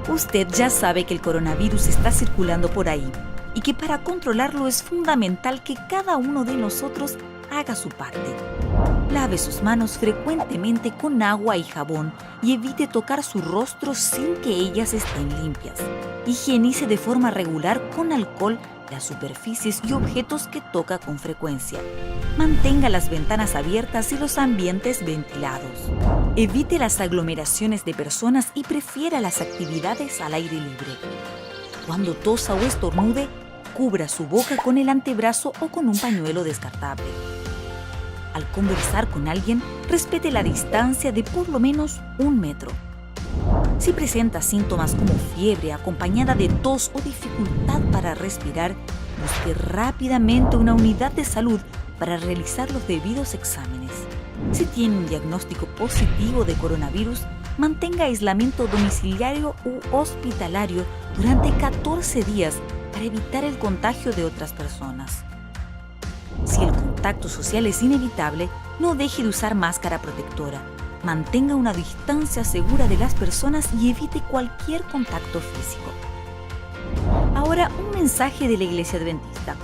Usted ya sabe que el coronavirus está circulando por ahí y que para controlarlo es fundamental que cada uno de nosotros haga su parte. Lave sus manos frecuentemente con agua y jabón y evite tocar su rostro sin que ellas estén limpias. Higienice de forma regular con alcohol las superficies y objetos que toca con frecuencia. Mantenga las ventanas abiertas y los ambientes ventilados. Evite las aglomeraciones de personas y prefiera las actividades al aire libre. Cuando tosa o estornude, cubra su boca con el antebrazo o con un pañuelo descartable. Al conversar con alguien, respete la distancia de por lo menos 1 metro. Si presenta síntomas como fiebre acompañada de tos o dificultad para respirar, busque rápidamente una unidad de salud para realizar los debidos exámenes. Si tiene un diagnóstico positivo de coronavirus, mantenga aislamiento domiciliario u hospitalario durante 14 días para evitar el contagio de otras personas. Si el contacto social es inevitable, no deje de usar máscara protectora. Mantenga una distancia segura de las personas y evite cualquier contacto físico. Ahora, un mensaje de la Iglesia Adventista.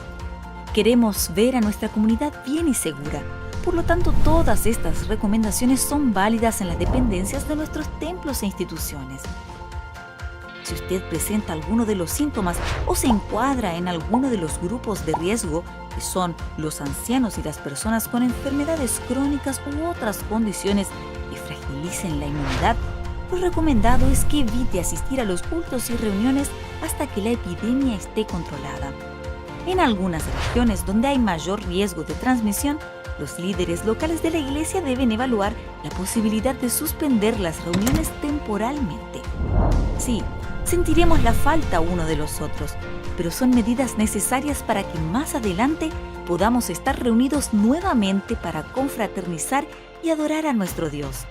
Queremos ver a nuestra comunidad bien y segura. Por lo tanto, todas estas recomendaciones son válidas en las dependencias de nuestros templos e instituciones. Si usted presenta alguno de los síntomas o se encuadra en alguno de los grupos de riesgo, que son los ancianos y las personas con enfermedades crónicas u otras condiciones que fragilicen la inmunidad, lo recomendado es que evite asistir a los cultos y reuniones hasta que la epidemia esté controlada. En algunas regiones donde hay mayor riesgo de transmisión, los líderes locales de la iglesia deben evaluar la posibilidad de suspender las reuniones temporalmente. Sí, sentiremos la falta uno de los otros, pero son medidas necesarias para que más adelante podamos estar reunidos nuevamente para confraternizar y adorar a nuestro Dios.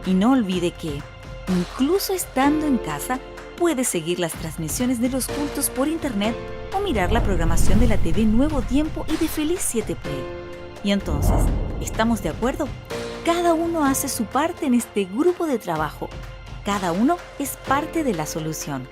Y no olvide que, incluso estando en casa, puede seguir las transmisiones de los cultos por internet o mirar la programación de la TV Nuevo Tiempo y de Feliz 7 Play. Y entonces, ¿estamos de acuerdo? Cada uno hace su parte en este grupo de trabajo. Cada uno es parte de la solución.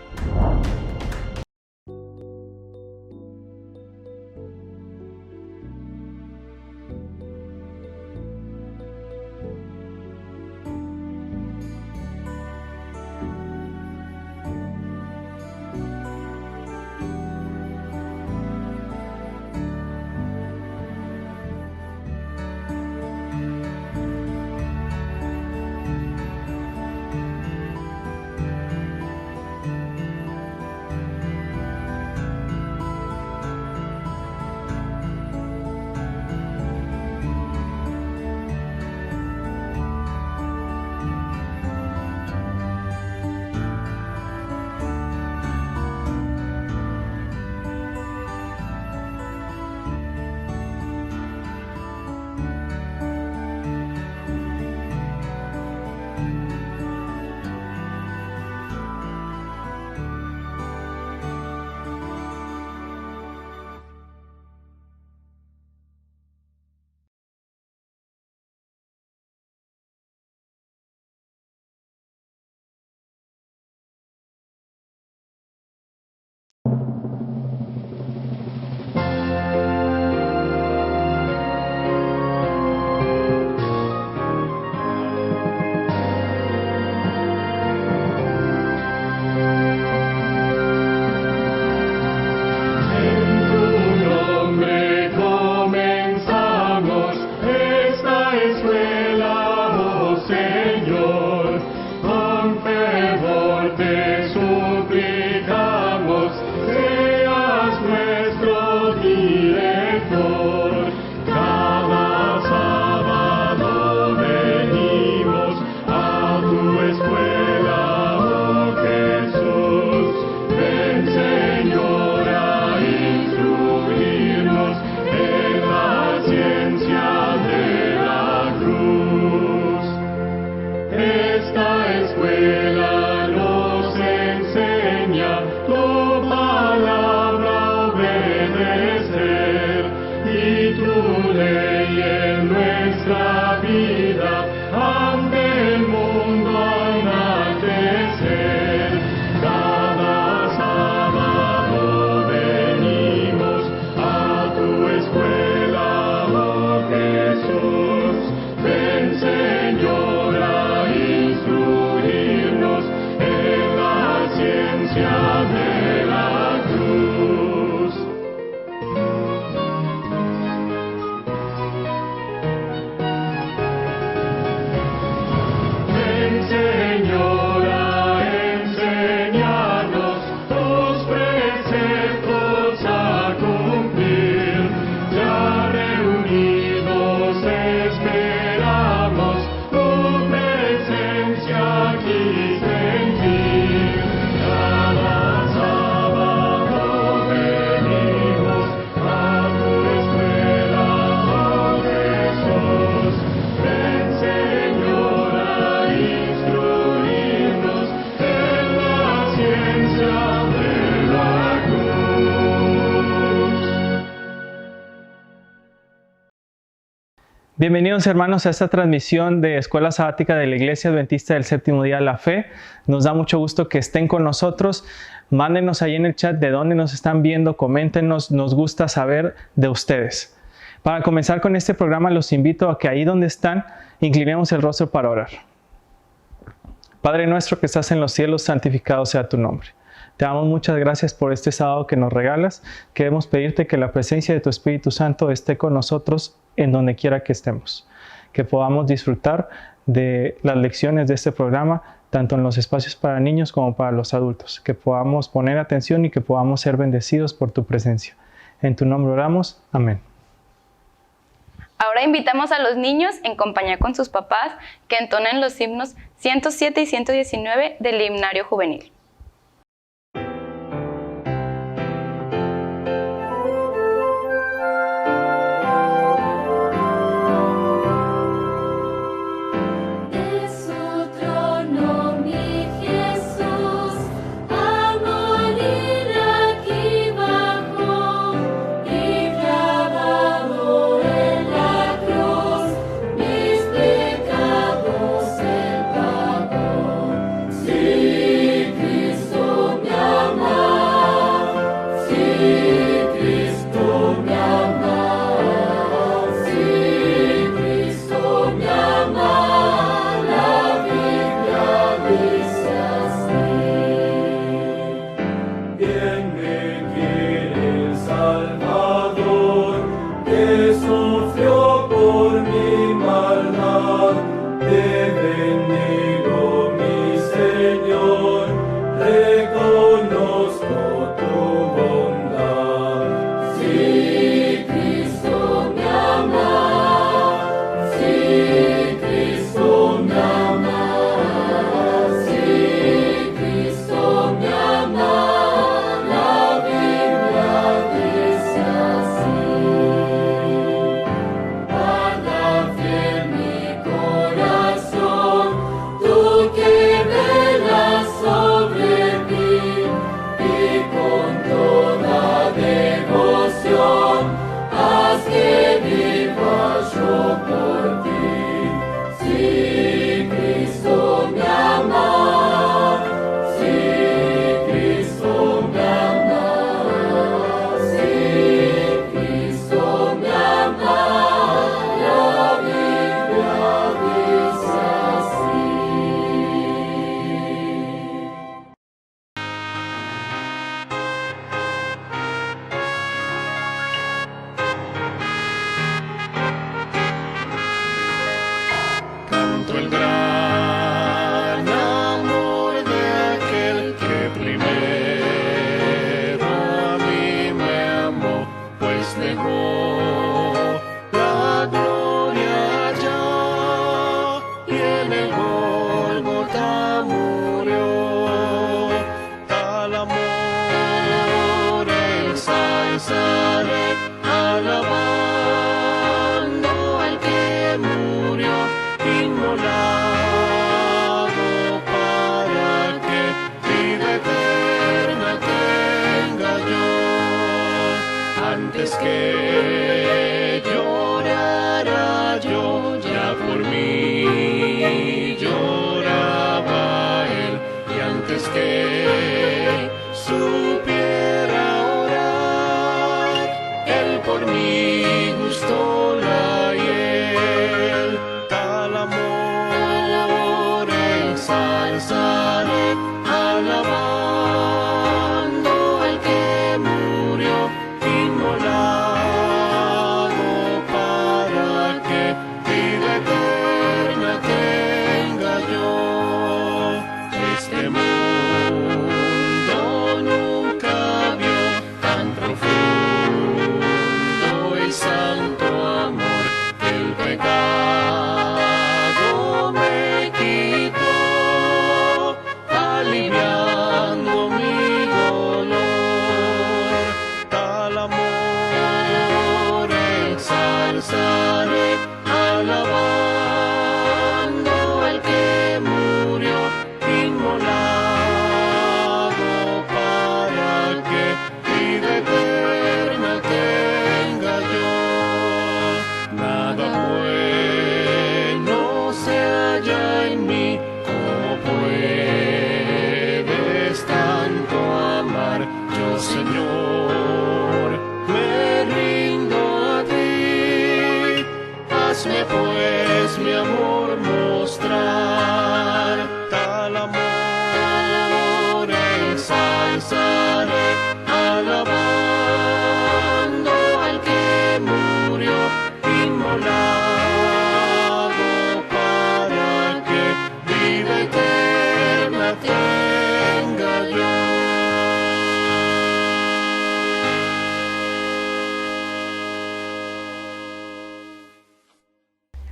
Bienvenidos hermanos a esta transmisión de Escuela Sabática de la Iglesia Adventista del Séptimo Día de la Fe. Nos da mucho gusto que estén con nosotros. Mándenos ahí en el chat de dónde nos están viendo, coméntenos, nos gusta saber de ustedes. Para comenzar con este programa los invito a que ahí donde están, inclinemos el rostro para orar. Padre nuestro que estás en los cielos, santificado sea tu nombre. Te damos muchas gracias por este sábado que nos regalas. Queremos pedirte que la presencia de tu Espíritu Santo esté con nosotros en donde quiera que estemos. Que podamos disfrutar de las lecciones de este programa, tanto en los espacios para niños como para los adultos. Que podamos poner atención y que podamos ser bendecidos por tu presencia. En tu nombre oramos. Amén. Ahora invitamos a los niños, en compañía con sus papás, que entonen los himnos 107 y 119 del Himnario Juvenil. Señor, me rindo a ti. Hazme pues mi amor mostrar, tal amor ensalzaré, alabando al que murió inmolado para que vida eterna tenga yo.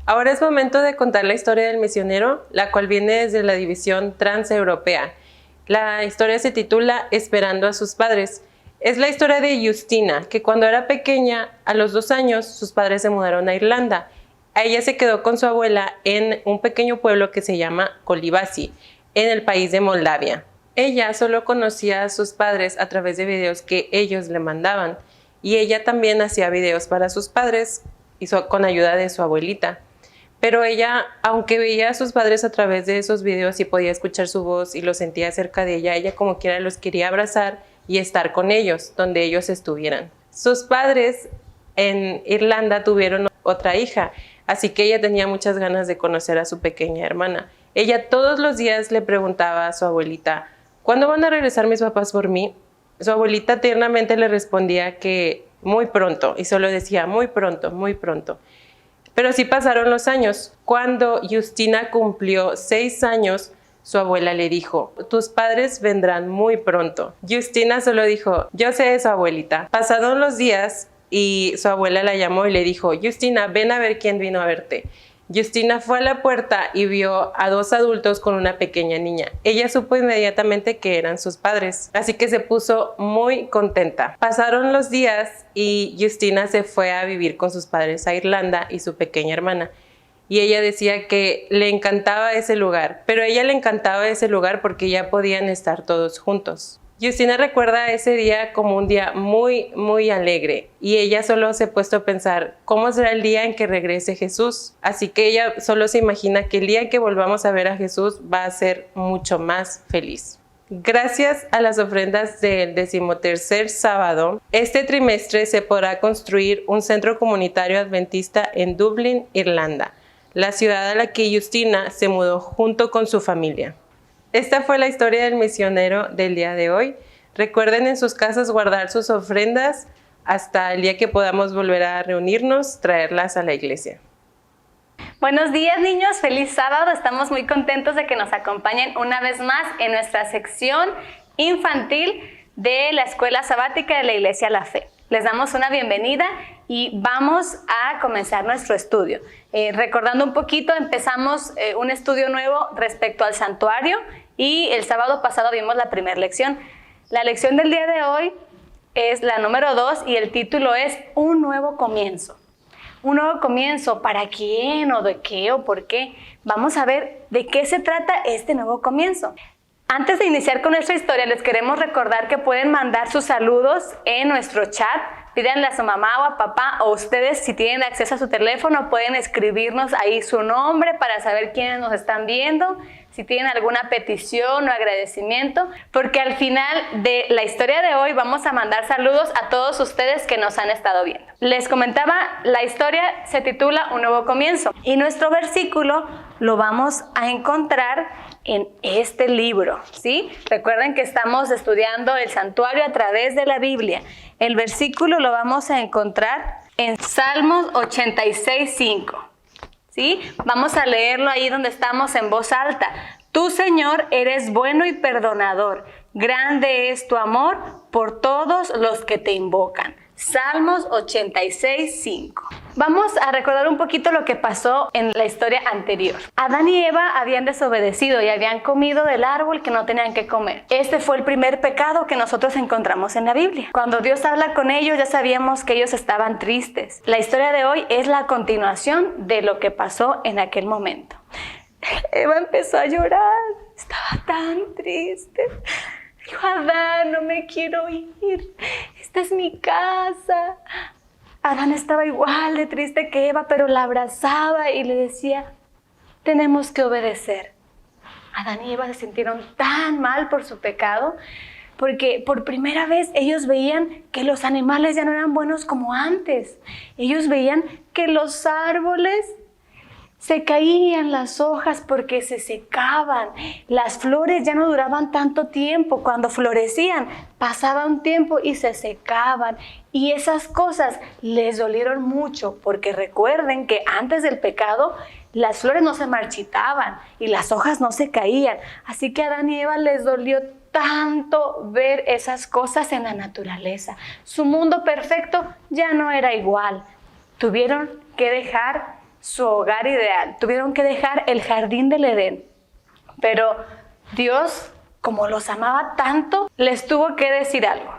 Ahora es momento de contar la historia del misionero, la cual viene desde la división transeuropea. La historia se titula Esperando a sus padres. Es la historia de Justina, que cuando era pequeña, a los 2 años, sus padres se mudaron a Irlanda. A ella se quedó con su abuela en un pequeño pueblo que se llama Kolibasi, en el país de Moldavia. Ella solo conocía a sus padres a través de videos que ellos le mandaban, y ella también hacía videos para sus padres con ayuda de su abuelita. Pero ella, aunque veía a sus padres a través de esos videos y podía escuchar su voz y los sentía cerca de ella como quiera los quería abrazar y estar con ellos, donde ellos estuvieran. Sus padres en Irlanda tuvieron otra hija, así que ella tenía muchas ganas de conocer a su pequeña hermana. Ella todos los días le preguntaba a su abuelita, ¿cuándo van a regresar mis papás por mí? Su abuelita tiernamente le respondía que muy pronto, y solo decía muy pronto, muy pronto. Pero sí pasaron los años. Cuando Justina cumplió 6 años, su abuela le dijo, tus padres vendrán muy pronto. Justina solo dijo, yo sé eso, abuelita. Pasaron los días y su abuela la llamó y le dijo, Justina, ven a ver quién vino a verte. Justina fue a la puerta y vio a 2 adultos con una pequeña niña. Ella supo inmediatamente que eran sus padres, así que se puso muy contenta. Pasaron los días y Justina se fue a vivir con sus padres a Irlanda y su pequeña hermana. Y ella decía que le encantaba ese lugar, pero a ella le encantaba ese lugar porque ya podían estar todos juntos. Justina recuerda ese día como un día muy, muy alegre y ella solo se ha puesto a pensar cómo será el día en que regrese Jesús. Así que ella solo se imagina que el día en que volvamos a ver a Jesús va a ser mucho más feliz. Gracias a las ofrendas del 13º sábado, este trimestre se podrá construir un centro comunitario adventista en Dublín, Irlanda, la ciudad a la que Justina se mudó junto con su familia. Esta fue la historia del misionero del día de hoy. Recuerden en sus casas guardar sus ofrendas hasta el día que podamos volver a reunirnos, traerlas a la iglesia. Buenos días, niños, feliz sábado. Estamos muy contentos de que nos acompañen una vez más en nuestra sección infantil de la Escuela Sabática de la Iglesia La Fe. Les damos una bienvenida y vamos a comenzar nuestro estudio. Recordando un poquito, empezamos un estudio nuevo respecto al santuario y el sábado pasado vimos la primera lección. La lección del día de hoy es la número 2 y el título es Un nuevo comienzo. Un nuevo comienzo, ¿para quién o de qué o por qué? Vamos a ver de qué se trata este nuevo comienzo. Antes de iniciar con nuestra historia, les queremos recordar que pueden mandar sus saludos en nuestro chat. Pídanle a su mamá o a papá, o ustedes, si tienen acceso a su teléfono, pueden escribirnos ahí su nombre para saber quiénes nos están viendo, si tienen alguna petición o agradecimiento, porque al final de la historia de hoy vamos a mandar saludos a todos ustedes que nos han estado viendo. Les comentaba, la historia se titula Un nuevo comienzo y nuestro versículo lo vamos a encontrar en este libro, ¿sí? Recuerden que estamos estudiando el santuario a través de la Biblia. El versículo lo vamos a encontrar en Salmos 86:5, ¿sí? Vamos a leerlo ahí donde estamos en voz alta. Tú, Señor, eres bueno y perdonador. Grande es tu amor por todos los que te invocan. Salmos 86:5. Vamos a recordar un poquito lo que pasó en la historia anterior. Adán y Eva habían desobedecido y habían comido del árbol que no tenían que comer. Este fue el primer pecado que nosotros encontramos en la Biblia. Cuando Dios habla con ellos, ya sabíamos que ellos estaban tristes. La historia de hoy es la continuación de lo que pasó en aquel momento. Eva empezó a llorar, estaba tan triste. Dijo, Adán, no me quiero ir, esta es mi casa. Adán estaba igual de triste que Eva, pero la abrazaba y le decía, tenemos que obedecer. Adán y Eva se sintieron tan mal por su pecado, porque por primera vez ellos veían que los animales ya no eran buenos como antes. Ellos veían que los árboles se caían las hojas porque se secaban. Las flores ya no duraban tanto tiempo. Cuando florecían, pasaba un tiempo y se secaban. Y esas cosas les dolieron mucho, porque recuerden que antes del pecado, las flores no se marchitaban y las hojas no se caían. Así que a Adán y Eva les dolió tanto ver esas cosas en la naturaleza. Su mundo perfecto ya no era igual. Tuvieron que dejar su hogar ideal, tuvieron que dejar el jardín del Edén. Pero Dios, como los amaba tanto, les tuvo que decir algo.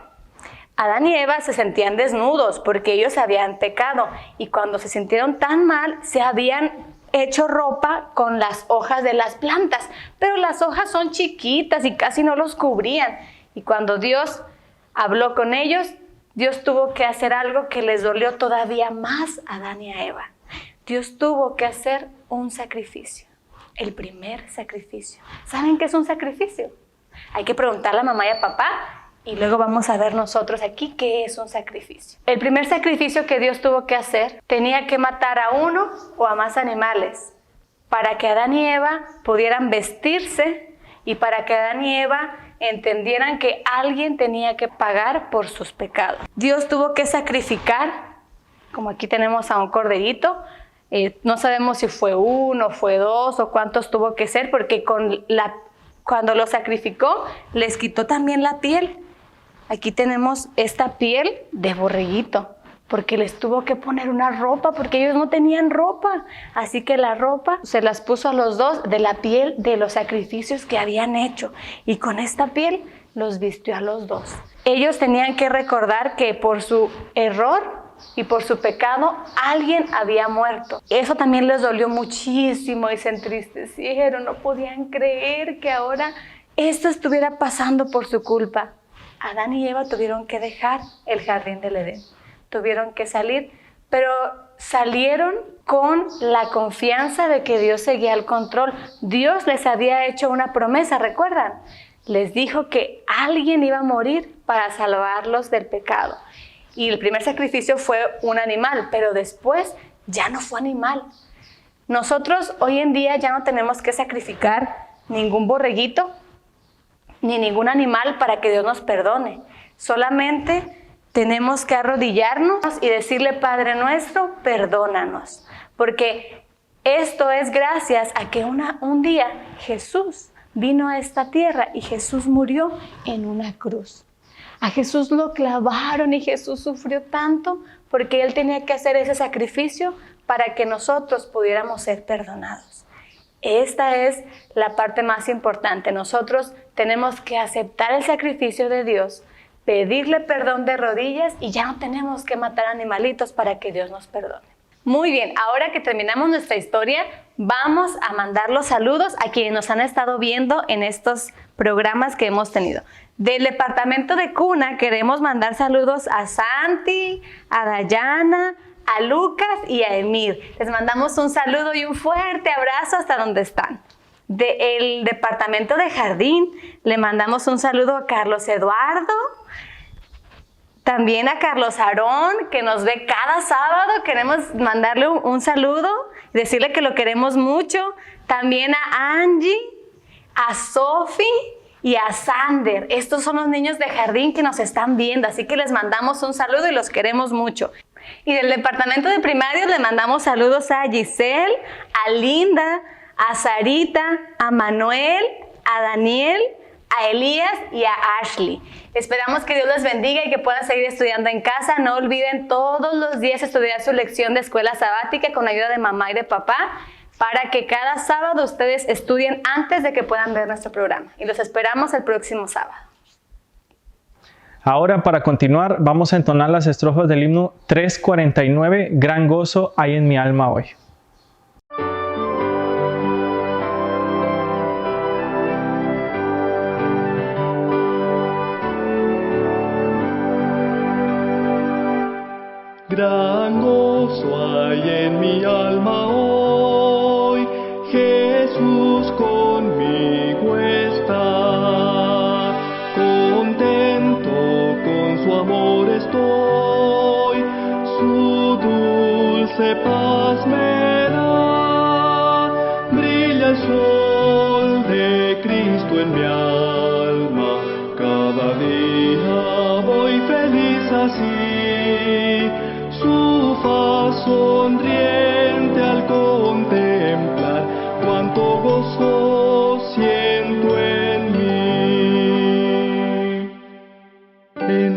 Adán y Eva se sentían desnudos porque ellos habían pecado, y cuando se sintieron tan mal, se habían hecho ropa con las hojas de las plantas, pero las hojas son chiquitas y casi no los cubrían. Y cuando Dios habló con ellos, Dios tuvo que hacer algo que les dolió todavía más a Adán y a Eva. Dios tuvo que hacer un sacrificio, el primer sacrificio. ¿Saben qué es un sacrificio? Hay que preguntarle a mamá y a papá y luego vamos a ver nosotros aquí qué es un sacrificio. El primer sacrificio que Dios tuvo que hacer, tenía que matar a uno o a más animales para que Adán y Eva pudieran vestirse y para que Adán y Eva entendieran que alguien tenía que pagar por sus pecados. Dios tuvo que sacrificar, como aquí tenemos a un corderito. No sabemos si fue uno, fue dos o cuántos tuvo que ser, porque cuando lo sacrificó les quitó también la piel. Aquí tenemos esta piel de borreguito, porque les tuvo que poner una ropa, porque ellos no tenían ropa. Así que la ropa se las puso a los dos de la piel de los sacrificios que habían hecho. Y con esta piel los vistió a los dos. Ellos tenían que recordar que por su error y por su pecado alguien había muerto. Eso también les dolió muchísimo y se entristecieron. No podían creer que ahora esto estuviera pasando por su culpa. Adán y Eva tuvieron que dejar el jardín del Edén. Tuvieron que salir, pero salieron con la confianza de que Dios seguía el control. Dios les había hecho una promesa, ¿recuerdan? Les dijo que alguien iba a morir para salvarlos del pecado. Y el primer sacrificio fue un animal, pero después ya no fue animal. Nosotros hoy en día ya no tenemos que sacrificar ningún borreguito ni ningún animal para que Dios nos perdone. Solamente tenemos que arrodillarnos y decirle: Padre nuestro, perdónanos. Porque esto es gracias a que un día Jesús vino a esta tierra y Jesús murió en una cruz. A Jesús lo clavaron y Jesús sufrió tanto porque Él tenía que hacer ese sacrificio para que nosotros pudiéramos ser perdonados. Esta es la parte más importante. Nosotros tenemos que aceptar el sacrificio de Dios, pedirle perdón de rodillas y ya no tenemos que matar animalitos para que Dios nos perdone. Muy bien, ahora que terminamos nuestra historia, vamos a mandar los saludos a quienes nos han estado viendo en estos programas que hemos tenido. Del departamento de Cuna queremos mandar saludos a Santi, a Dayana, a Lucas y a Emir. Les mandamos un saludo y un fuerte abrazo hasta donde están. Del departamento de Jardín le mandamos un saludo a Carlos Eduardo, también a Carlos Aarón, que nos ve cada sábado. Queremos mandarle un saludo y decirle que lo queremos mucho. También a Angie, a Sophie y a Sander. Estos son los niños de Jardín que nos están viendo, así que les mandamos un saludo y los queremos mucho. Y del departamento de primarios le mandamos saludos a Giselle, a Linda, a Sarita, a Manuel, a Daniel, a Elías y a Ashley. Esperamos que Dios les bendiga y que puedan seguir estudiando en casa. No olviden todos los días estudiar su lección de escuela sabática con ayuda de mamá y de papá, para que cada sábado ustedes estudien antes de que puedan ver nuestro programa. Y los esperamos el próximo sábado. Ahora, para continuar, vamos a entonar las estrofas del himno 349, Gran gozo hay en mi alma hoy. Gran gozo hay en mi alma hoy, Jesús conmigo está, contento Cristo en mi alma, cada día voy feliz así, su faz sonriente al contemplar, cuánto gozo siento en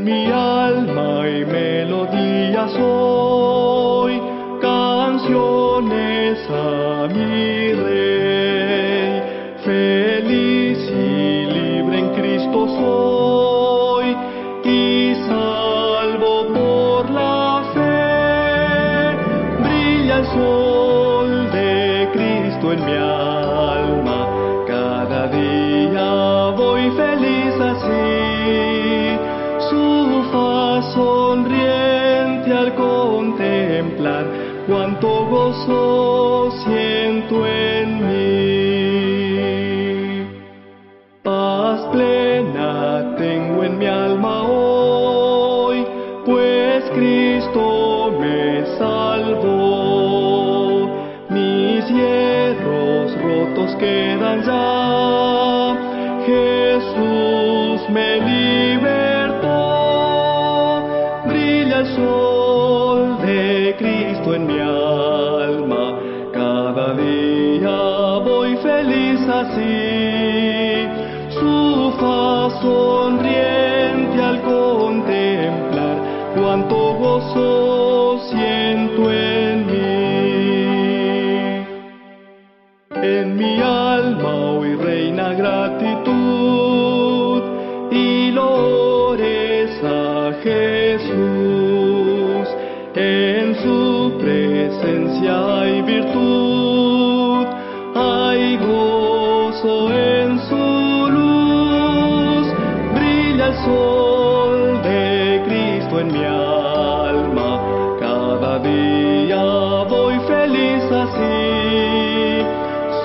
mi alma y melodías hoy, canciones a mi Rey, feliz y libre en Cristo soy, y salvo por la fe, brilla el sol de Cristo en mi alma, cada día voy feliz así, su faz sonriente al contemplar, cuánto gozo siento en mí. Paz plena tengo en mi alma hoy, pues Cristo me salvó. Mis hierros rotos quedan ya, Jesús me libertó. Brilla el sol de Cristo en mi alma, cada día voy feliz así, su faz sonriente al contemplar, cuánto gozo siento en mí. En mi alma hoy reina gratitud y loores a Jesús, en su presencia hay virtud, hay gozo en su luz, brilla el sol de Cristo en mi alma, cada día voy feliz así,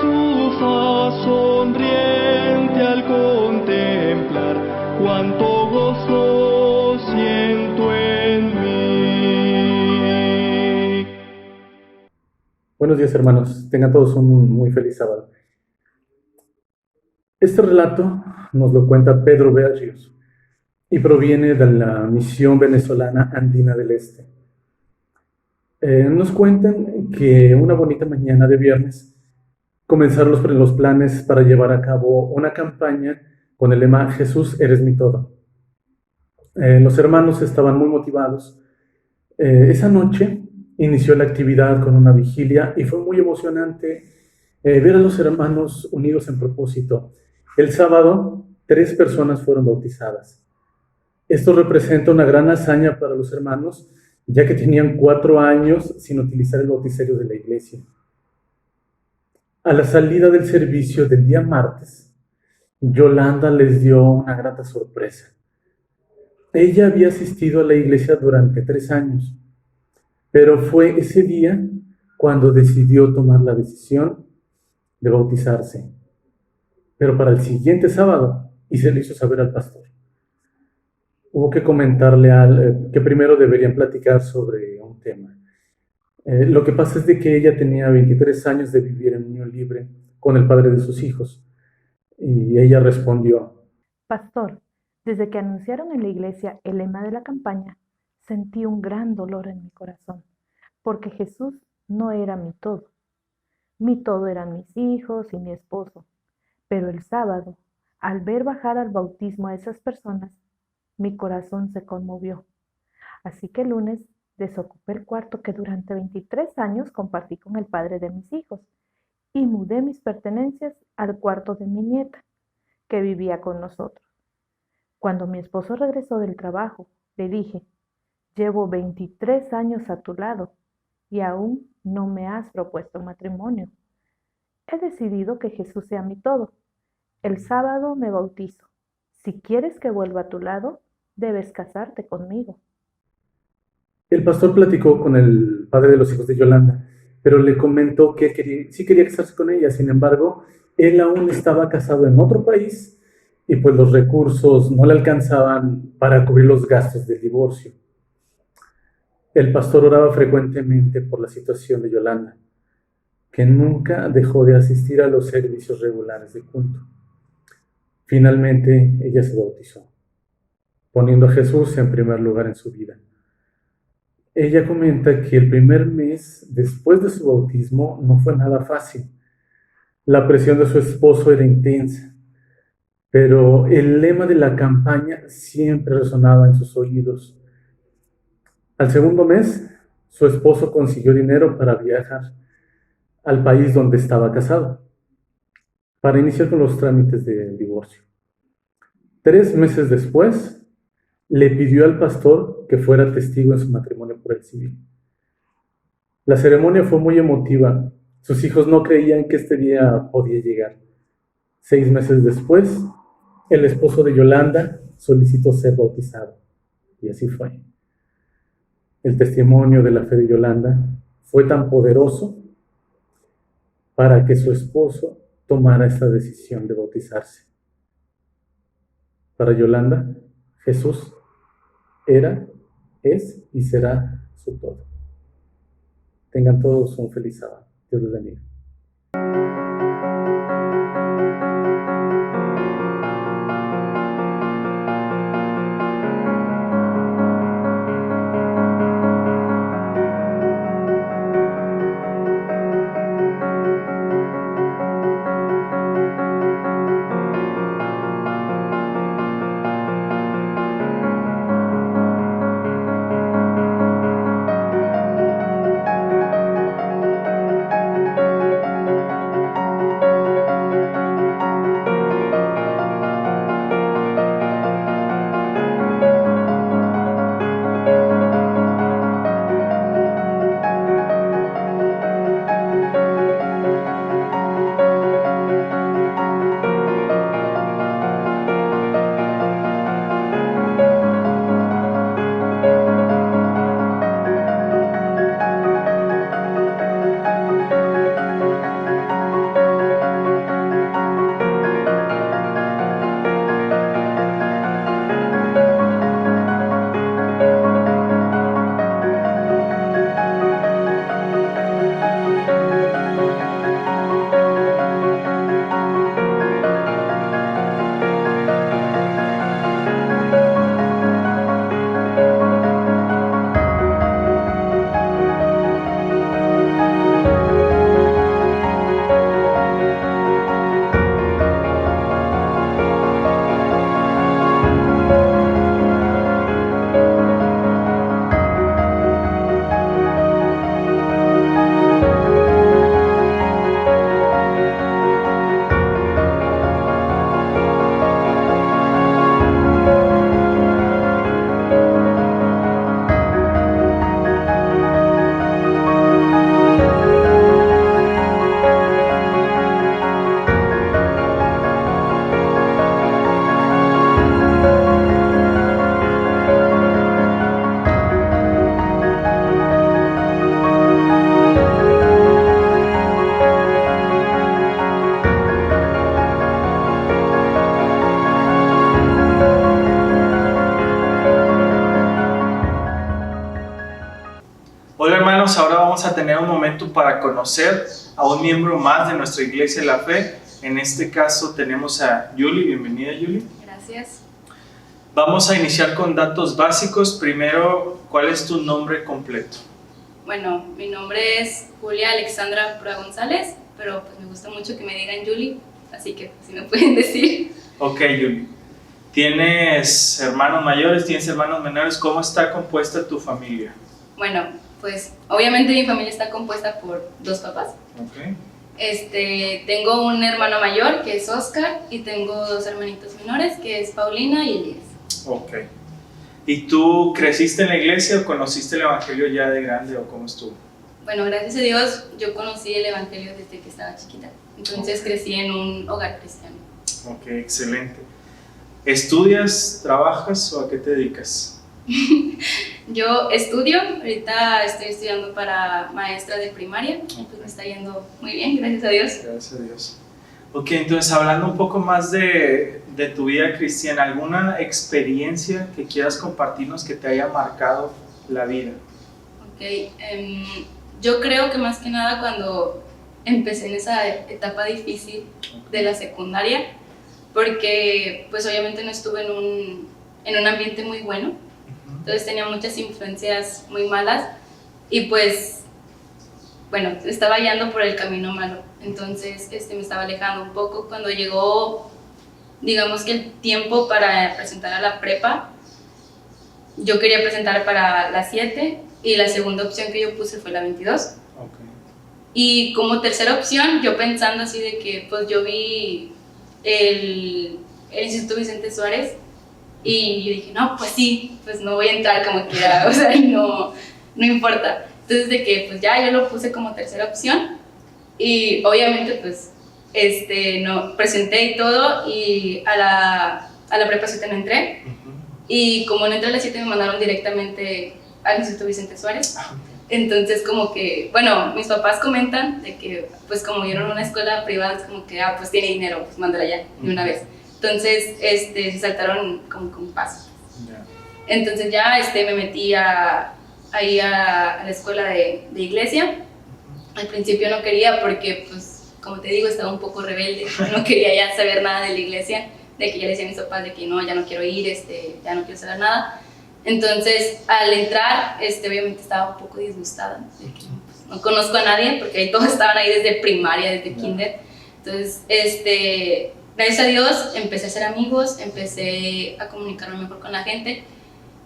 su faz sonriente al contemplar, cuánto gozo siento en mí. Buenos días, hermanos. Tengan todos un muy feliz sábado. Este relato nos lo cuenta Pedro Berrios y proviene de la misión venezolana andina del Este. Nos cuentan que una bonita mañana de viernes comenzaron los planes para llevar a cabo una campaña con el lema Jesús, eres mi todo. Los hermanos estaban muy motivados. Esa noche inició la actividad con una vigilia y fue muy emocionante ver a los hermanos unidos en propósito. El sábado, 3 personas fueron bautizadas. Esto representa una gran hazaña para los hermanos, ya que tenían 4 años sin utilizar el bauticerio de la iglesia. A la salida del servicio del día martes, Yolanda les dio una grata sorpresa. Ella había asistido a la iglesia durante 3 años, pero fue ese día cuando decidió tomar la decisión de bautizarse. Pero para el siguiente sábado, y se lo hizo saber al pastor. Hubo que comentarle que primero deberían platicar sobre un tema. Lo que pasa es de que ella tenía 23 años de vivir en unión libre con el padre de sus hijos. Y ella respondió: Pastor, desde que anunciaron en la iglesia el lema de la campaña, sentí un gran dolor en mi corazón, porque Jesús no era mi todo. Mi todo eran mis hijos y mi esposo. Pero el sábado, al ver bajar al bautismo a esas personas, mi corazón se conmovió. Así que el lunes desocupé el cuarto que durante 23 años compartí con el padre de mis hijos y mudé mis pertenencias al cuarto de mi nieta, que vivía con nosotros. Cuando mi esposo regresó del trabajo, le dije: llevo 23 años a tu lado y aún no me has propuesto matrimonio. He decidido que Jesús sea mi todo. El sábado me bautizo. Si quieres que vuelva a tu lado, debes casarte conmigo. El pastor platicó con el padre de los hijos de Yolanda, pero le comentó que sí quería casarse con ella. Sin embargo, él aún estaba casado en otro país y pues los recursos no le alcanzaban para cubrir los gastos del divorcio. El pastor oraba frecuentemente por la situación de Yolanda, que nunca dejó de asistir a los servicios regulares de culto. Finalmente, ella se bautizó, poniendo a Jesús en primer lugar en su vida. Ella comenta que el primer mes después de su bautismo no fue nada fácil. La presión de su esposo era intensa, pero el lema de la campaña siempre resonaba en sus oídos. Al segundo mes, su esposo consiguió dinero para viajar al país donde estaba casado, para iniciar con los trámites de divorcio. 3 meses después, le pidió al pastor que fuera testigo en su matrimonio por el civil. La ceremonia fue muy emotiva. Sus hijos no creían que este día podía llegar. 6 meses después, el esposo de Yolanda solicitó ser bautizado. Y así fue. El testimonio de la fe de Yolanda fue tan poderoso para que su esposo tomara esta decisión de bautizarse. Para Yolanda, Jesús era, es y será su todo. Tengan todos un feliz sábado. Dios los bendiga. Hola hermanos, ahora vamos a tener un momento para conocer a un miembro más de nuestra Iglesia de la Fe. En este caso tenemos a Yuli. Bienvenida, Yuli. Gracias. Vamos a iniciar con datos básicos. Primero, ¿cuál es tu nombre completo? Bueno, mi nombre es Julia Alexandra Pura González, pero pues me gusta mucho que me digan Yuli, así que si me pueden decir. Ok, Yuli. ¿Tienes hermanos mayores? ¿Tienes hermanos menores? ¿Cómo está compuesta tu familia? Bueno, pues obviamente mi familia está compuesta por 2 papás. Ok. Tengo un hermano mayor que es Oscar y tengo 2 hermanitos menores que es Paulina y Elías. Ok. ¿Y tú creciste en la iglesia o conociste el evangelio ya de grande o cómo estuvo? Bueno, gracias a Dios yo conocí el evangelio desde que estaba chiquita, entonces crecí en un hogar cristiano. Ok, excelente. ¿Estudias, trabajas o a qué te dedicas? Yo estudio, ahorita estoy estudiando para maestra de primaria, pues me está yendo muy bien, gracias a Dios. Gracias a Dios. Ok, entonces hablando un poco más de tu vida cristiana, ¿alguna experiencia que quieras compartirnos que te haya marcado la vida? Ok, yo creo que más que nada cuando empecé en esa etapa difícil de la secundaria, porque pues obviamente no estuve en un ambiente muy bueno, entonces tenía muchas influencias muy malas y pues, bueno, estaba yendo por el camino malo, entonces me estaba alejando un poco. Cuando llegó, digamos que el tiempo para presentar a la prepa, yo quería presentar para la 7 y la segunda opción que yo puse fue la 22. Okay. Y como tercera opción, yo pensando así de que pues yo vi el Instituto Vicente Suárez y yo dije, no, pues sí, pues no voy a entrar como quiera, o sea, no importa. Entonces de que pues ya yo lo puse como tercera opción y obviamente pues no, presenté y todo y a la prepa 7 no entré. Y como no entré a las 7 me mandaron directamente al Instituto Vicente Suárez. Entonces como que, bueno, mis papás comentan de que pues como vieron una escuela privada es como que, pues tiene dinero, pues mándala ya de una vez. Entonces se saltaron como con paso. Entonces ya me metí ahí a la escuela de iglesia. Al principio no quería porque pues como te digo estaba un poco rebelde, no quería ya saber nada de la iglesia, de que ya le decía a mis papás de que no, ya no quiero ir, ya no quiero saber nada. Entonces, al entrar, obviamente estaba un poco disgustada, de que pues, no conozco a nadie, porque ahí todos estaban ahí desde primaria, desde kinder. Entonces, gracias a Dios, empecé a hacer amigos, empecé a comunicarme mejor con la gente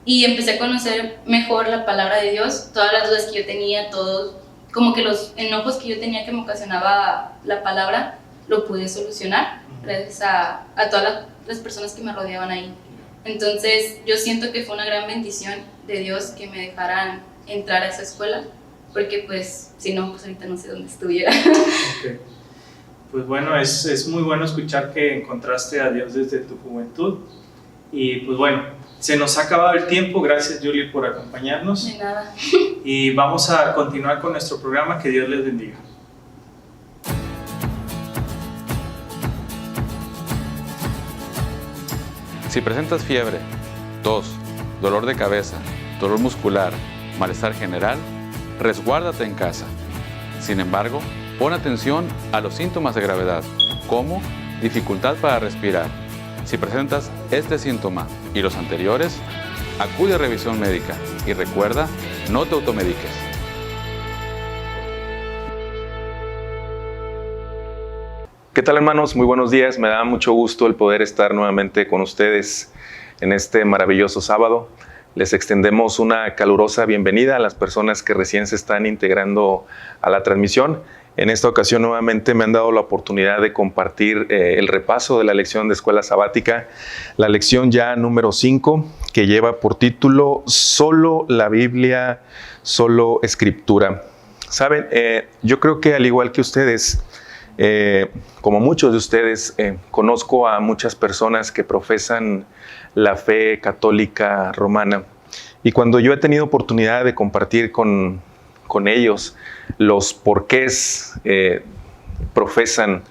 y empecé a conocer mejor la palabra de Dios, todas las dudas que yo tenía, todos, como que los enojos que yo tenía que me ocasionaba la palabra, lo pude solucionar gracias a todas las personas que me rodeaban ahí. Entonces yo siento que fue una gran bendición de Dios que me dejaran entrar a esa escuela, porque pues si no, pues ahorita no sé dónde estuviera. Okay. Pues bueno, es muy bueno escuchar que encontraste a Dios desde tu juventud. Y pues bueno, se nos ha acabado el tiempo. Gracias, Julie, por acompañarnos. De nada. Y vamos a continuar con nuestro programa. Que Dios les bendiga. Si presentas fiebre, tos, dolor de cabeza, dolor muscular, malestar general, resguárdate en casa. Sin embargo, pon atención a los síntomas de gravedad, como dificultad para respirar. Si presentas este síntoma y los anteriores, acude a revisión médica y recuerda, no te automediques. ¿Qué tal, hermanos? Muy buenos días. Me da mucho gusto el poder estar nuevamente con ustedes en este maravilloso sábado. Les extendemos una calurosa bienvenida a las personas que recién se están integrando a la transmisión. En esta ocasión nuevamente me han dado la oportunidad de compartir el repaso de la lección de Escuela Sabática, la lección ya número 5, que lleva por título Solo la Biblia, solo Escritura. Saben, yo creo que al igual que ustedes, como muchos de ustedes, conozco a muchas personas que profesan la fe católica romana, y cuando yo he tenido oportunidad de compartir con ellos los porqués profesan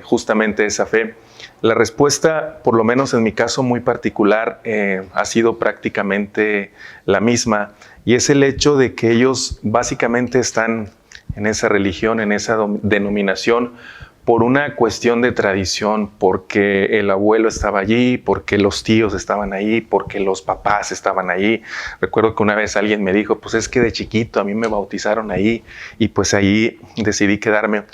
justamente esa fe, la respuesta, por lo menos en mi caso muy particular, ha sido prácticamente la misma, y es el hecho de que ellos básicamente están en esa religión, en esa denominación, por una cuestión de tradición, porque el abuelo estaba allí, porque los tíos estaban ahí, porque los papás estaban ahí. Recuerdo que una vez alguien me dijo, pues es que de chiquito a mí me bautizaron ahí y pues ahí decidí quedarme.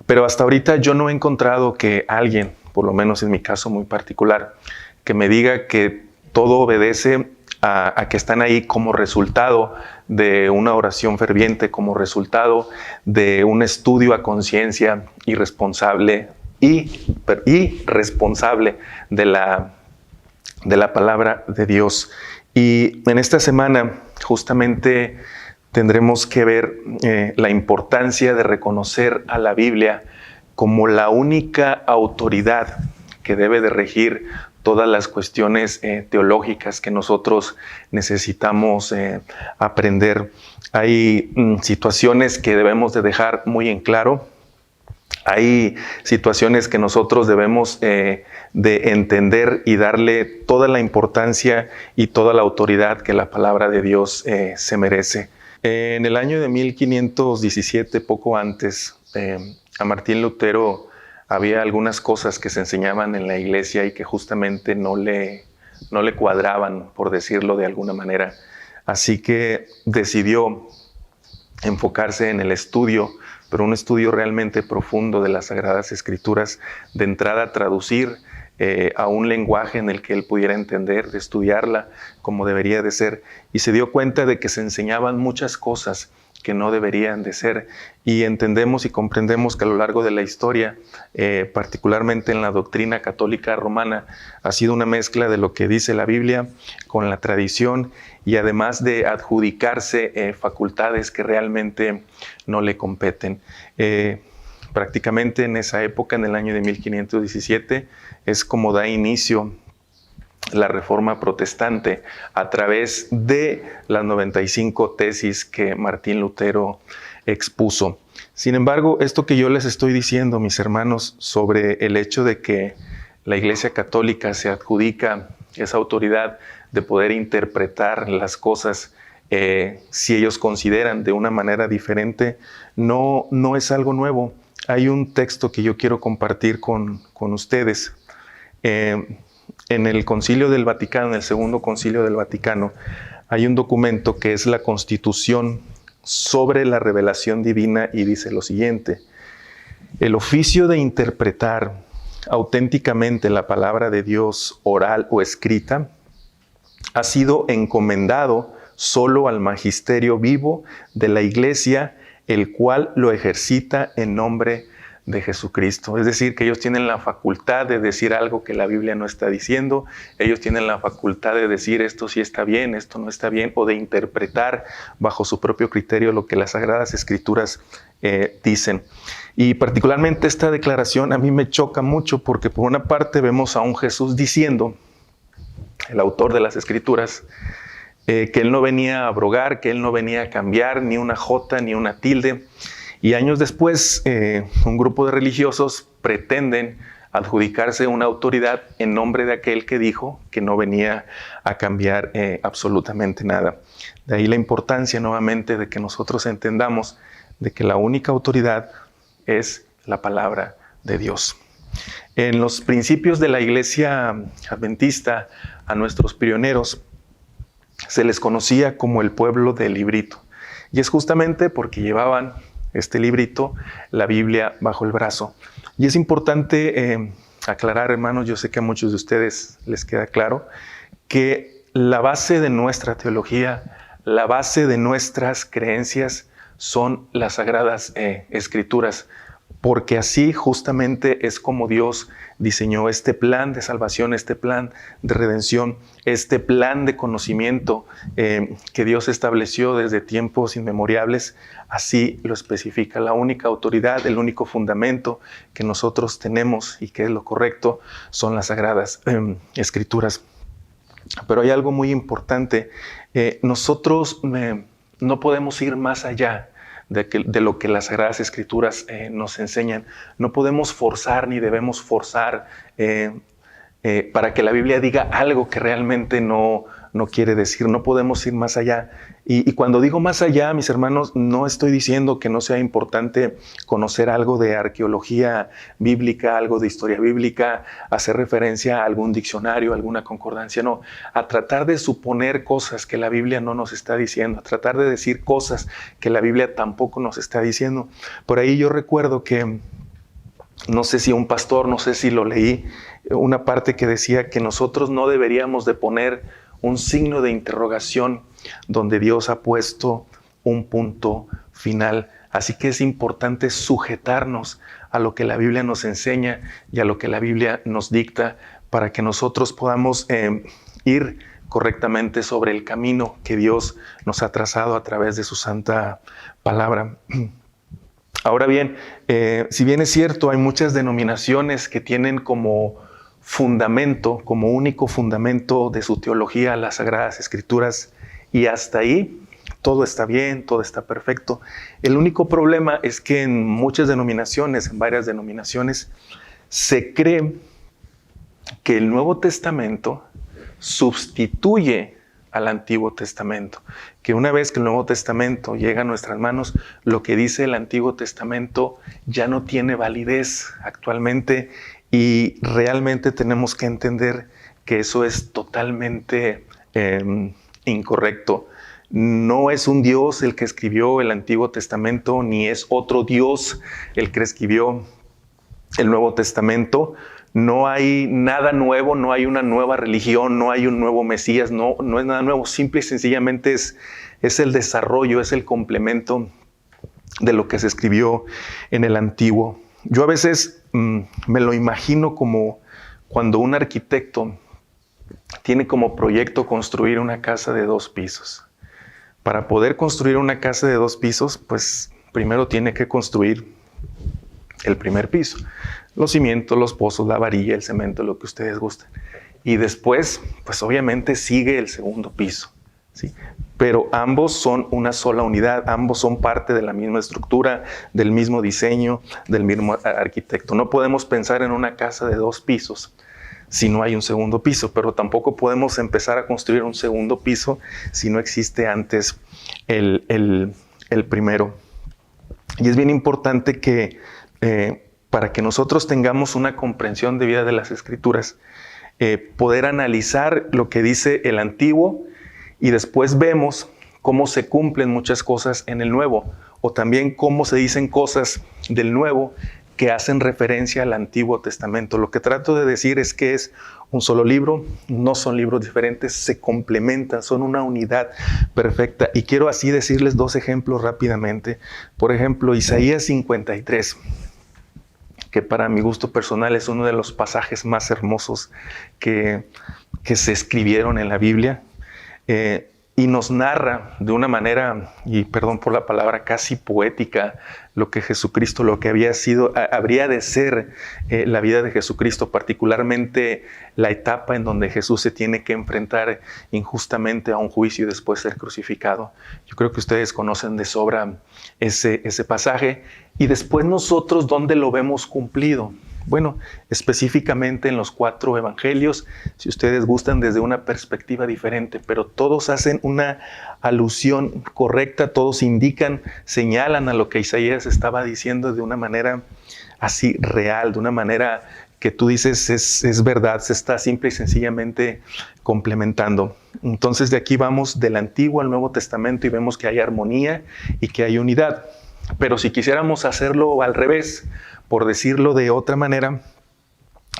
Pero hasta ahorita yo no he encontrado que alguien, por lo menos en mi caso muy particular, que me diga que todo obedece a que están ahí como resultado de una oración ferviente, como resultado de un estudio a conciencia y responsable de la palabra de Dios. Y en esta semana justamente tendremos que ver la importancia de reconocer a la Biblia como la única autoridad que debe de regir todas las cuestiones teológicas que nosotros necesitamos aprender. Hay situaciones que debemos de dejar muy en claro. Hay situaciones que nosotros debemos de entender y darle toda la importancia y toda la autoridad que la palabra de Dios se merece. En el año de 1517, poco antes, a Martín Lutero había algunas cosas que se enseñaban en la iglesia y que justamente no le cuadraban, por decirlo de alguna manera. Así que decidió enfocarse en el estudio, pero un estudio realmente profundo de las Sagradas Escrituras, de entrada traducir a un lenguaje en el que él pudiera entender, de estudiarla como debería de ser, y se dio cuenta de que se enseñaban muchas cosas que no deberían de ser, y entendemos y comprendemos que a lo largo de la historia, particularmente en la doctrina católica romana, ha sido una mezcla de lo que dice la Biblia con la tradición, y además de adjudicarse facultades que realmente no le competen. Prácticamente en esa época, en el año de 1517, es como da inicio la Reforma Protestante a través de las 95 tesis que Martín Lutero expuso. Sin embargo, esto que yo les estoy diciendo, mis hermanos, sobre el hecho de que la Iglesia Católica se adjudica esa autoridad de poder interpretar las cosas si ellos consideran de una manera diferente, no es algo nuevo. Hay un texto que yo quiero compartir con ustedes. En el Concilio del Vaticano, en el Segundo Concilio del Vaticano, hay un documento que es la Constitución sobre la revelación divina y dice lo siguiente: el oficio de interpretar auténticamente la palabra de Dios oral o escrita ha sido encomendado solo al magisterio vivo de la Iglesia, el cual lo ejercita en nombre de Jesucristo. Es decir, que ellos tienen la facultad de decir algo que la Biblia no está diciendo, ellos tienen la facultad de decir esto sí está bien, esto no está bien, o de interpretar bajo su propio criterio lo que las Sagradas Escrituras dicen. Y particularmente esta declaración a mí me choca mucho porque por una parte vemos a un Jesús diciendo, el autor de las Escrituras, que Él no venía a abrogar, que Él no venía a cambiar ni una jota ni una tilde. Y años después, un grupo de religiosos pretenden adjudicarse una autoridad en nombre de aquel que dijo que no venía a cambiar absolutamente nada. De ahí la importancia nuevamente de que nosotros entendamos de que la única autoridad es la palabra de Dios. En los principios de la Iglesia Adventista, a nuestros pioneros se les conocía como el pueblo del librito. Y es justamente porque llevaban este librito, la Biblia, bajo el brazo. Y es importante aclarar, hermanos, yo sé que a muchos de ustedes les queda claro, que la base de nuestra teología, la base de nuestras creencias son las Sagradas Escrituras, porque así justamente es como Dios diseñó este plan de salvación, este plan de redención, este plan de conocimiento que Dios estableció desde tiempos inmemorables. Así lo especifica. La única autoridad, el único fundamento que nosotros tenemos y que es lo correcto son las Sagradas Escrituras. Pero hay algo muy importante. Nosotros no podemos ir más allá de lo que las Sagradas Escrituras nos enseñan. No podemos forzar ni debemos forzar para que la Biblia diga algo que realmente no quiere decir. No podemos ir más allá. Y cuando digo más allá, mis hermanos, no estoy diciendo que no sea importante conocer algo de arqueología bíblica, algo de historia bíblica, hacer referencia a algún diccionario, alguna concordancia. No, a tratar de suponer cosas que la Biblia no nos está diciendo, a tratar de decir cosas que la Biblia tampoco nos está diciendo. Por ahí yo recuerdo que, no sé si un pastor, no sé si lo leí, una parte que decía que nosotros no deberíamos de poner un signo de interrogación donde Dios ha puesto un punto final. Así que es importante sujetarnos a lo que la Biblia nos enseña y a lo que la Biblia nos dicta para que nosotros podamos ir correctamente sobre el camino que Dios nos ha trazado a través de su santa palabra. Ahora bien, si bien es cierto, hay muchas denominaciones que tienen como fundamento, como único fundamento de su teología, las Sagradas Escrituras, y hasta ahí todo está bien, todo está perfecto. El único problema es que en muchas denominaciones, en varias denominaciones, se cree que el Nuevo Testamento sustituye al Antiguo Testamento. Que una vez que el Nuevo Testamento llega a nuestras manos, lo que dice el Antiguo Testamento ya no tiene validez actualmente, y realmente tenemos que entender que eso es totalmente incorrecto. No es un Dios el que escribió el Antiguo Testamento, ni es otro Dios el que escribió el Nuevo Testamento. No hay nada nuevo, no hay una nueva religión, no hay un nuevo Mesías, no es nada nuevo. Simple y sencillamente es el desarrollo, es el complemento de lo que se escribió en el Antiguo. Yo a veces me lo imagino como cuando un arquitecto tiene como proyecto construir una casa de 2 pisos. Para poder construir una casa de 2 pisos, pues primero tiene que construir el primer piso. Los cimientos, los pozos, la varilla, el cemento, lo que ustedes gusten. Y después, pues obviamente sigue el segundo piso, ¿sí? Pero ambos son una sola unidad, ambos son parte de la misma estructura, del mismo diseño, del mismo arquitecto. No podemos pensar en una casa de 2 pisos si no hay un segundo piso, pero tampoco podemos empezar a construir un segundo piso si no existe antes el primero. Y es bien importante que para que nosotros tengamos una comprensión debida de las Escrituras, poder analizar lo que dice el Antiguo, y después vemos cómo se cumplen muchas cosas en el Nuevo, o también cómo se dicen cosas del Nuevo que hacen referencia al Antiguo Testamento. Lo que trato de decir es que es un solo libro, no son libros diferentes, se complementan, son una unidad perfecta. Y quiero así decirles 2 ejemplos rápidamente. Por ejemplo, Isaías 53, que para mi gusto personal es uno de los pasajes más hermosos que se escribieron en la Biblia. Y nos narra de una manera, y perdón por la palabra, casi poética, lo que Jesucristo, lo que habría de ser la vida de Jesucristo, particularmente la etapa en donde Jesús se tiene que enfrentar injustamente a un juicio y después ser crucificado. Yo creo que ustedes conocen de sobra ese pasaje. Y después nosotros, ¿dónde lo vemos cumplido? Bueno, específicamente en los 4 evangelios, si ustedes gustan, desde una perspectiva diferente, pero todos hacen una alusión correcta, todos indican, señalan a lo que Isaías estaba diciendo de una manera así real, de una manera que tú dices es verdad, se está simple y sencillamente complementando. Entonces de aquí vamos del Antiguo al Nuevo Testamento y vemos que hay armonía y que hay unidad. Pero si quisiéramos hacerlo al revés, por decirlo de otra manera,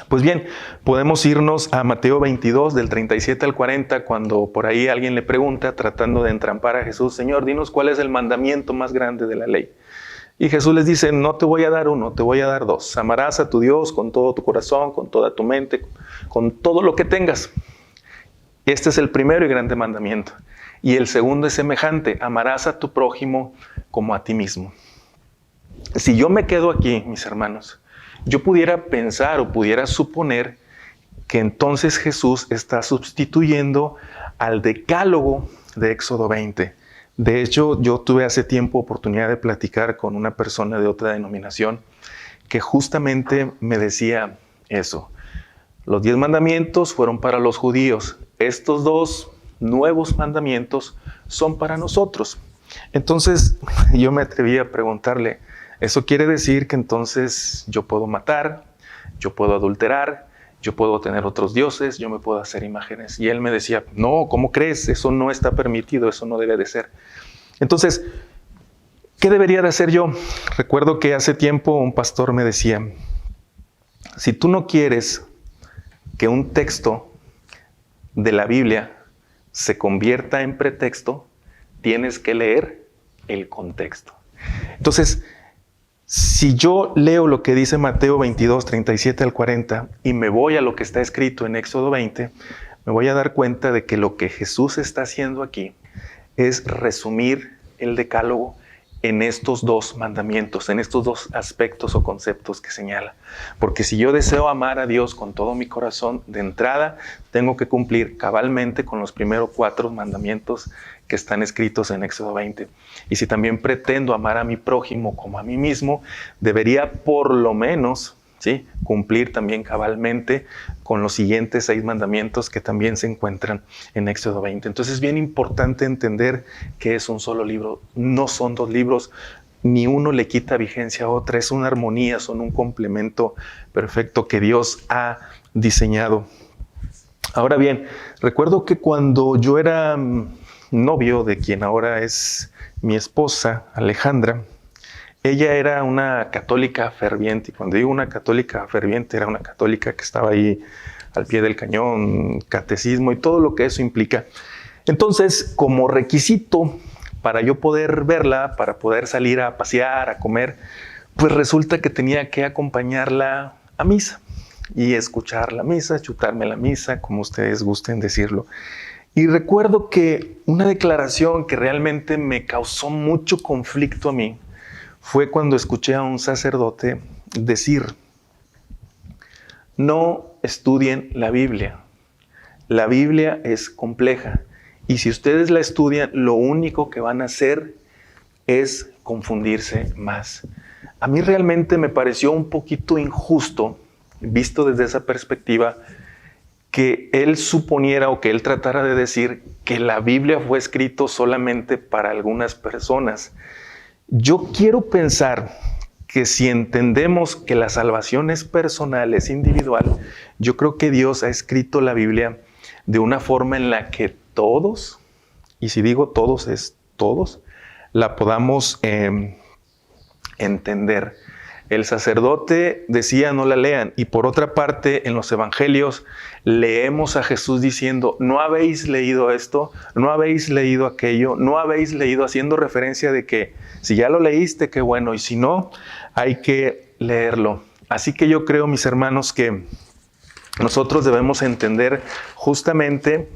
pues bien, podemos irnos a Mateo 22, del 37 al 40, cuando por ahí alguien le pregunta, tratando de entrampar a Jesús: Señor, dinos cuál es el mandamiento más grande de la ley. Y Jesús les dice: no te voy a dar 1, te voy a dar 2. Amarás a tu Dios con todo tu corazón, con toda tu mente, con todo lo que tengas. Este es el primero y grande mandamiento. Y el segundo es semejante: amarás a tu prójimo como a ti mismo. Si yo me quedo aquí, mis hermanos, yo pudiera pensar o pudiera suponer que entonces Jesús está sustituyendo al decálogo de Éxodo 20. De hecho, yo tuve hace tiempo oportunidad de platicar con una persona de otra denominación que justamente me decía eso. Los 10 mandamientos fueron para los judíos. Estos 2 nuevos mandamientos son para nosotros. Entonces yo me atreví a preguntarle: ¿eso quiere decir que entonces yo puedo matar, yo puedo adulterar, yo puedo tener otros dioses, yo me puedo hacer imágenes? Y él me decía: no, ¿cómo crees? Eso no está permitido, eso no debe de ser. Entonces, ¿qué debería de hacer yo? Recuerdo que hace tiempo un pastor me decía: si tú no quieres que un texto de la Biblia se convierta en pretexto, tienes que leer el contexto. Entonces, si yo leo lo que dice Mateo 22, 37 al 40 y me voy a lo que está escrito en Éxodo 20, me voy a dar cuenta de que lo que Jesús está haciendo aquí es resumir el decálogo en estos 2 mandamientos, en estos 2 aspectos o conceptos que señala. Porque si yo deseo amar a Dios con todo mi corazón, de entrada tengo que cumplir cabalmente con los primeros 4 mandamientos que están escritos en Éxodo 20. Y si también pretendo amar a mi prójimo como a mí mismo, debería por lo menos ¿sí? Cumplir también cabalmente con los siguientes 6 mandamientos que también se encuentran en Éxodo 20. Entonces es bien importante entender que es un solo libro, no son 2 libros, ni uno le quita vigencia a otra, es una armonía, son un complemento perfecto que Dios ha diseñado. Ahora bien, recuerdo que cuando yo era novio de quien ahora es mi esposa, Alejandra, ella era una católica ferviente, y cuando digo una católica ferviente, era una católica que estaba ahí al pie del cañón, catecismo y todo lo que eso implica. Entonces, como requisito para yo poder verla, para poder salir a pasear, a comer, pues resulta que tenía que acompañarla a misa y escuchar la misa, chutarme la misa, como ustedes gusten decirlo. Y recuerdo que una declaración que realmente me causó mucho conflicto a mí fue cuando escuché a un sacerdote decir: no estudien la Biblia es compleja y si ustedes la estudian, lo único que van a hacer es confundirse más. A mí realmente me pareció un poquito injusto, visto desde esa perspectiva, que él suponiera o que él tratara de decir que la Biblia fue escrito solamente para algunas personas. Yo quiero pensar que si entendemos que la salvación es personal, es individual, yo creo que Dios ha escrito la Biblia de una forma en la que todos, y si digo todos es todos, la podamos entender. El sacerdote decía no la lean, y por otra parte en los evangelios leemos a Jesús diciendo: no habéis leído esto, no habéis leído aquello, no habéis leído, haciendo referencia de que si ya lo leíste, qué bueno, y si no, hay que leerlo. Así que yo creo, mis hermanos, que nosotros debemos entender justamente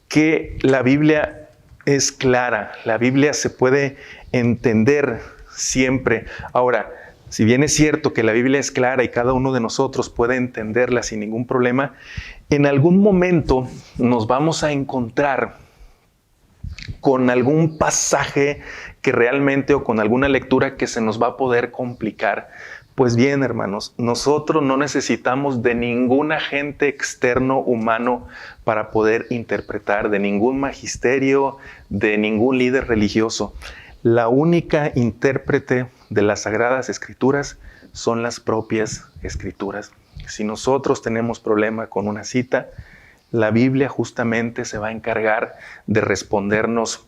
que la Biblia es clara, la Biblia se puede entender siempre. Ahora, si bien es cierto que la Biblia es clara y cada uno de nosotros puede entenderla sin ningún problema, en algún momento nos vamos a encontrar con algún pasaje que realmente, o con alguna lectura que se nos va a poder complicar. Pues bien, hermanos, nosotros no necesitamos de ningún agente externo humano para poder interpretar, de ningún magisterio, de ningún líder religioso. La única intérprete de las Sagradas Escrituras son las propias Escrituras. Si nosotros tenemos problema con una cita, la Biblia justamente se va a encargar de respondernos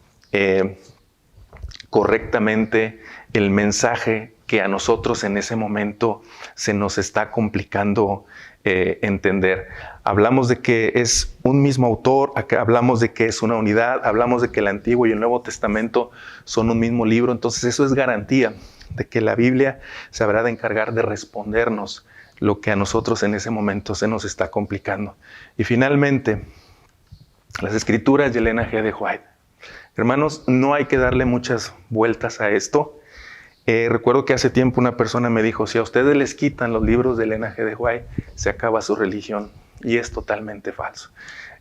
correctamente el mensaje que a nosotros en ese momento se nos está complicando entender. Hablamos de que es un mismo autor, acá hablamos de que es una unidad, hablamos de que el Antiguo y el Nuevo Testamento son un mismo libro, entonces eso es garantía de que la Biblia se habrá de encargar de respondernos lo que a nosotros en ese momento se nos está complicando. Y finalmente, las Escrituras de Elena G. de White. Hermanos, no hay que darle muchas vueltas a esto. Recuerdo que hace tiempo una persona me dijo: si a ustedes les quitan los libros de Elena G. de White, se acaba su religión. Y es totalmente falso.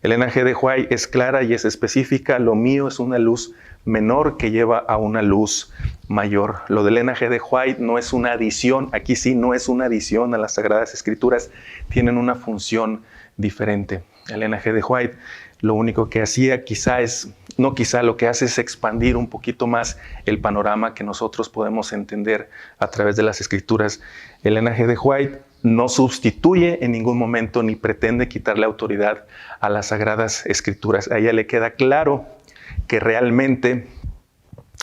Elena G. de White es clara y es específica. Lo mío es una luz menor que lleva a una luz mayor. Lo de Elena G. de White no es una adición. Aquí sí, no es una adición a las Sagradas Escrituras. Tienen una función diferente. Elena G. de White lo único que hacía lo que hace es expandir un poquito más el panorama que nosotros podemos entender a través de las Escrituras. Elena G. de White no sustituye en ningún momento ni pretende quitarle autoridad a las Sagradas Escrituras. A ella le queda claro que realmente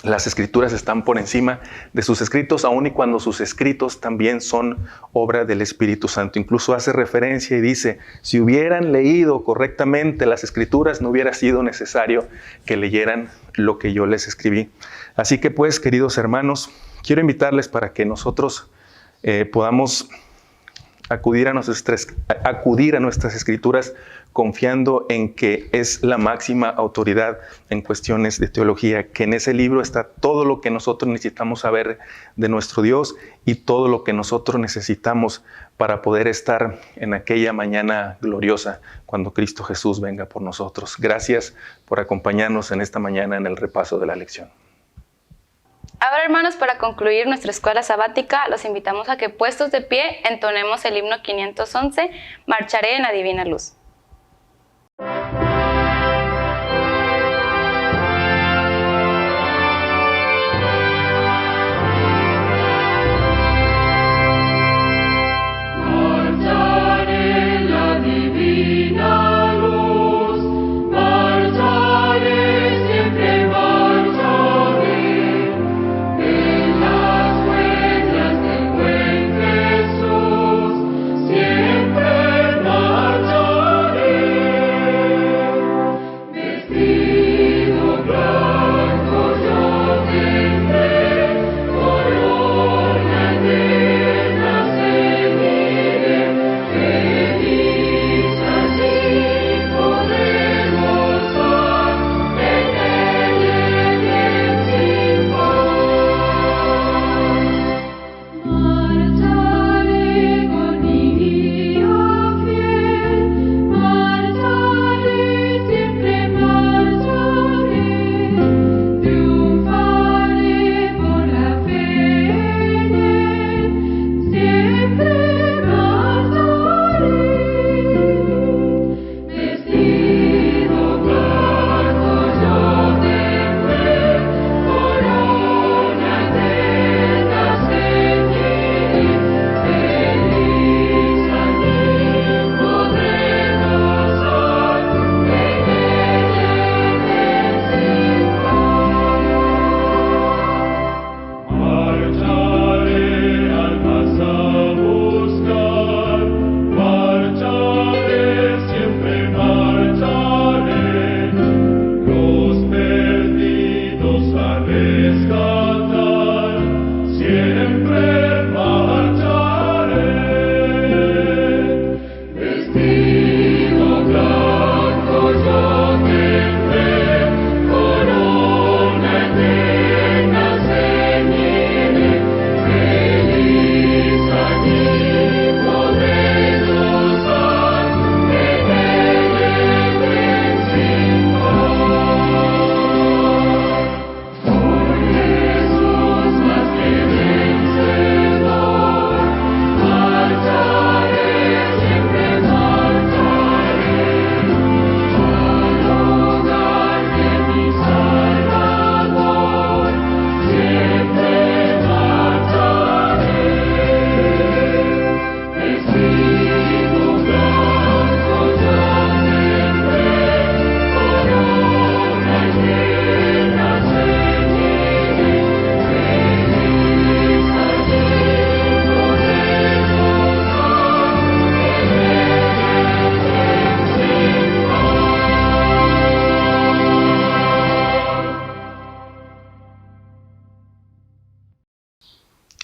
las Escrituras están por encima de sus escritos, aun y cuando sus escritos también son obra del Espíritu Santo. Incluso hace referencia y dice: si hubieran leído correctamente las Escrituras, no hubiera sido necesario que leyeran lo que yo les escribí. Así que pues, queridos hermanos, quiero invitarles para que nosotros podamos acudir a nuestras Escrituras confiando en que es la máxima autoridad en cuestiones de teología, que en ese libro está todo lo que nosotros necesitamos saber de nuestro Dios y todo lo que nosotros necesitamos para poder estar en aquella mañana gloriosa cuando Cristo Jesús venga por nosotros. Gracias por acompañarnos en esta mañana en el repaso de la lección. Ahora, hermanos, para concluir nuestra escuela sabática, los invitamos a que, puestos de pie, entonemos el himno 511, Marcharé en la divina luz.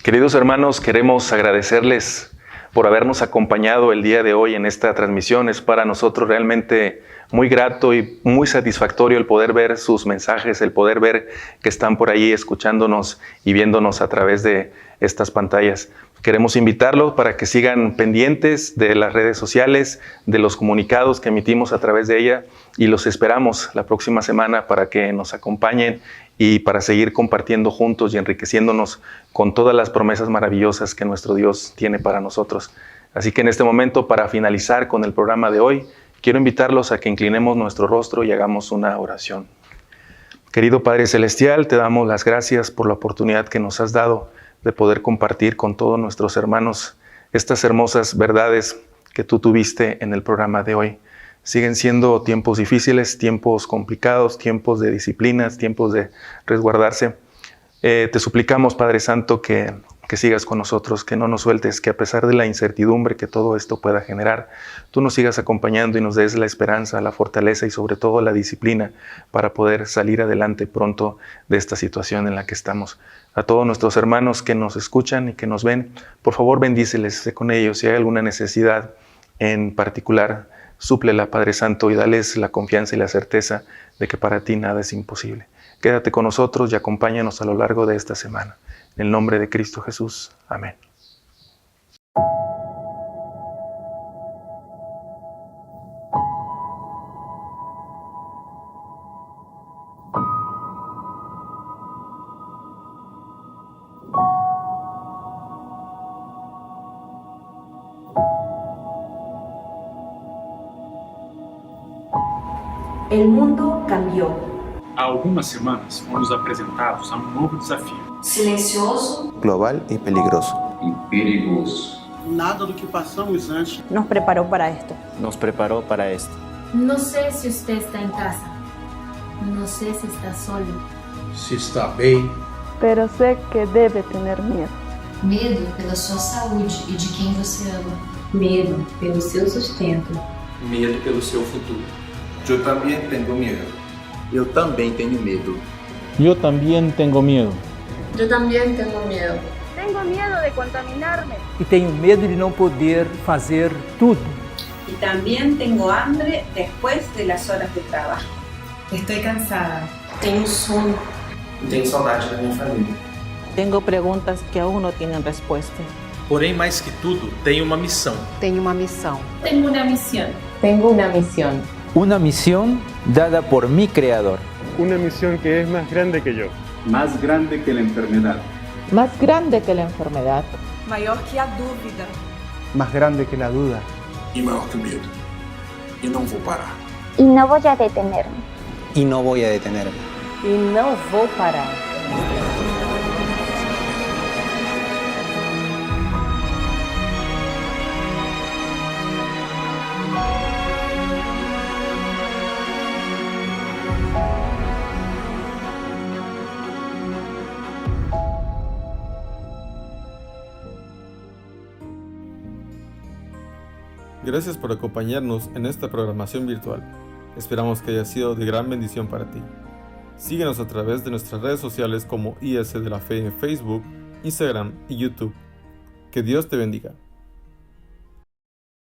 Queridos hermanos, queremos agradecerles por habernos acompañado el día de hoy en esta transmisión. Es para nosotros realmente muy grato y muy satisfactorio el poder ver sus mensajes, el poder ver que están por ahí escuchándonos y viéndonos a través de estas pantallas. Queremos invitarlos para que sigan pendientes de las redes sociales, de los comunicados que emitimos a través de ella, y los esperamos la próxima semana para que nos acompañen y para seguir compartiendo juntos y enriqueciéndonos con todas las promesas maravillosas que nuestro Dios tiene para nosotros. Así que en este momento, para finalizar con el programa de hoy, quiero invitarlos a que inclinemos nuestro rostro y hagamos una oración. Querido Padre Celestial, te damos las gracias por la oportunidad que nos has dado de poder compartir con todos nuestros hermanos estas hermosas verdades que tú tuviste en el programa de hoy. Siguen siendo tiempos difíciles, tiempos complicados, tiempos de disciplinas, tiempos de resguardarse. Te suplicamos, Padre Santo, que sigas con nosotros, que no nos sueltes, que a pesar de la incertidumbre que todo esto pueda generar, tú nos sigas acompañando y nos des la esperanza, la fortaleza y sobre todo la disciplina para poder salir adelante pronto de esta situación en la que estamos. A todos nuestros hermanos que nos escuchan y que nos ven, por favor bendíceles, sé con ellos. Si hay alguna necesidad en particular, súplela, Padre Santo, y dales la confianza y la certeza de que para ti nada es imposible. Quédate con nosotros y acompáñanos a lo largo de esta semana. En el nombre de Cristo Jesús. Amén. El mundo cambió. Há algumas semanas fomos apresentados a novo desafio. Silencioso. Global y peligroso. E perigoso. Nada do que passamos antes nos preparó para esto. Nos preparó para esto. No sé si usted está en casa. No sé si está solo. se está bem, pero sé que debe tener miedo. Medo pela sua saúde e de quem você ama. Medo pelo seu sustento. Medo pelo seu futuro. Eu também tenho medo. Eu também tenho medo. Yo también tengo miedo. Yo también tengo miedo. Tengo miedo de contaminarme. E tenho medo de não poder fazer tudo. Y también tengo hambre después de las horas de trabajo. Estoy cansada. Tenho sono. Tenho saudade da minha família. Tengo preguntas que aún no tienen respuesta. Porém, mais que tudo, tenho uma missão. Tenho uma misión. Tengo una misión. Tengo una misión. Una misión dada por mi creador. Una misión que es más grande que yo. Más grande que la enfermedad. Más grande que la enfermedad. Mayor que a dúvida. Más grande que la duda. E maior que o medo. E não vou parar. Y no voy a detenerme. Y no voy a detenerme. Y no voy a parar. Gracias por acompañarnos en esta programación virtual. Esperamos que haya sido de gran bendición para ti. Síguenos a través de nuestras redes sociales como IS de la Fe en Facebook, Instagram y YouTube. Que Dios te bendiga.